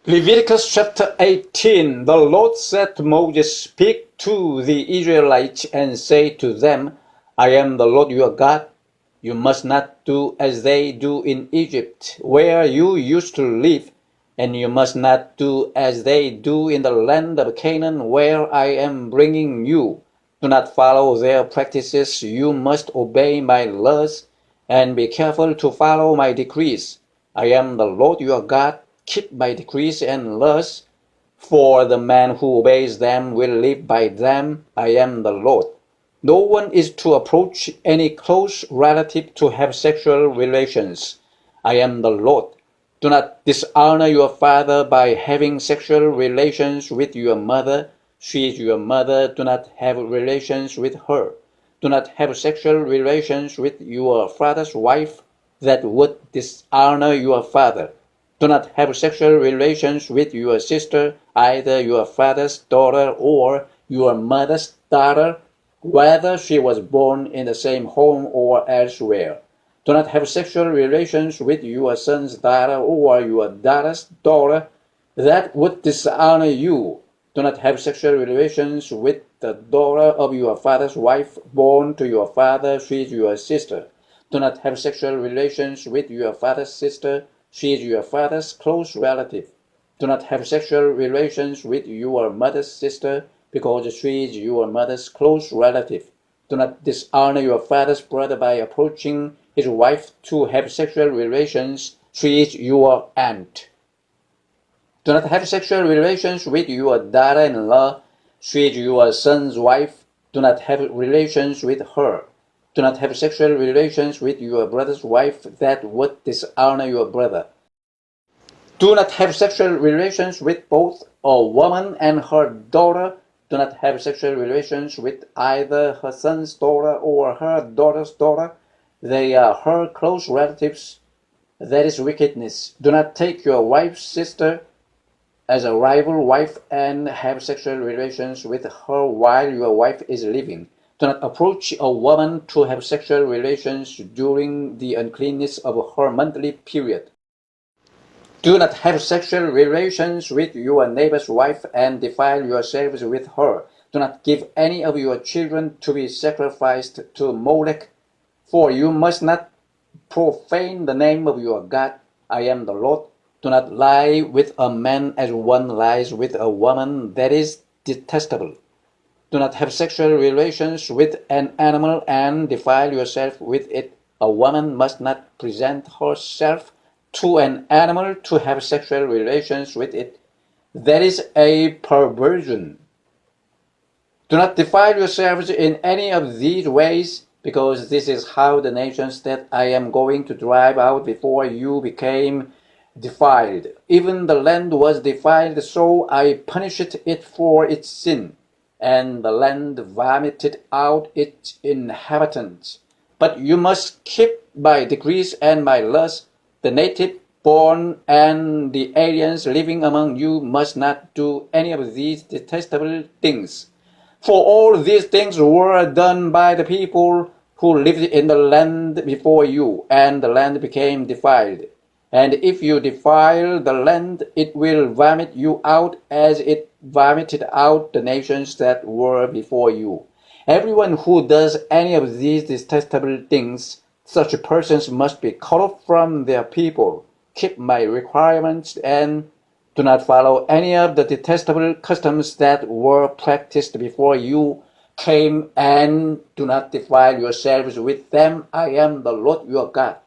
Leviticus chapter 18. The Lord said to Moses, Speak to the Israelites and say to them, I am the Lord your God. You must not do as they do in Egypt, where you used to live, and you must not do as they do in the land of Canaan, where I am bringing you. Do not follow their practices. You must obey my laws, and be careful to follow my decrees. I am the Lord your God. Keep my decrees and laws, for the man who obeys them will live by them. I am the Lord. No one is to approach any close relative to have sexual relations. I am the Lord. Do not dishonor your father by having sexual relations with your mother. She is your mother. Do not have relations with her. Do not have sexual relations with your father's wife. That would dishonor your father. Do not have sexual relations with your sister, either your father's daughter or your mother's daughter, whether she was born in the same home or elsewhere. Do not have sexual relations with your son's daughter or your daughter's daughter. That would dishonor you. Do not have sexual relations with the daughter of your father's wife born to your father. She is your sister. Do not have sexual relations with your father's sister. She is your father's close relative. Do not have sexual relations with your mother's sister, because she is your mother's close relative. Do not dishonor your father's brother by approaching his wife to have sexual relations. She is your aunt. Do not have sexual relations with your daughter-in-law. She is your son's wife. Do not have relations with her. Do not have sexual relations with your brother's wife. That would dishonor your brother. Do not have sexual relations with both a woman and her daughter. Do not have sexual relations with either her son's daughter or her daughter's daughter. They are her close relatives. That is wickedness. Do not take your wife's sister as a rival wife and have sexual relations with her while your wife is living. Do not approach a woman to have sexual relations during the uncleanness of her monthly period. Do not have sexual relations with your neighbor's wife and defile yourselves with her. Do not give any of your children to be sacrificed to Molech, for you must not profane the name of your God. I am the Lord. Do not lie with a man as one lies with a woman. That is detestable. Do not have sexual relations with an animal and defile yourself with it. A woman must not present herself to an animal to have sexual relations with it. That is a perversion. Do not defile yourselves in any of these ways, because this is how the nations that I am going to drive out before you became defiled. Even the land was defiled, so I punished it for its sin, and the land vomited out its inhabitants. But you must keep my decrees and my laws. The native born and the aliens living among you must not do any of these detestable things. For all these things were done by the people who lived in the land before you, and the land became defiled. And if you defile the land, it will vomit you out as it vomited out the nations that were before you. Everyone who does any of these detestable things, such persons must be cut off from their people. Keep my requirements and do not follow any of the detestable customs that were practiced before you came, and do not defile yourselves with them. I am the Lord your God.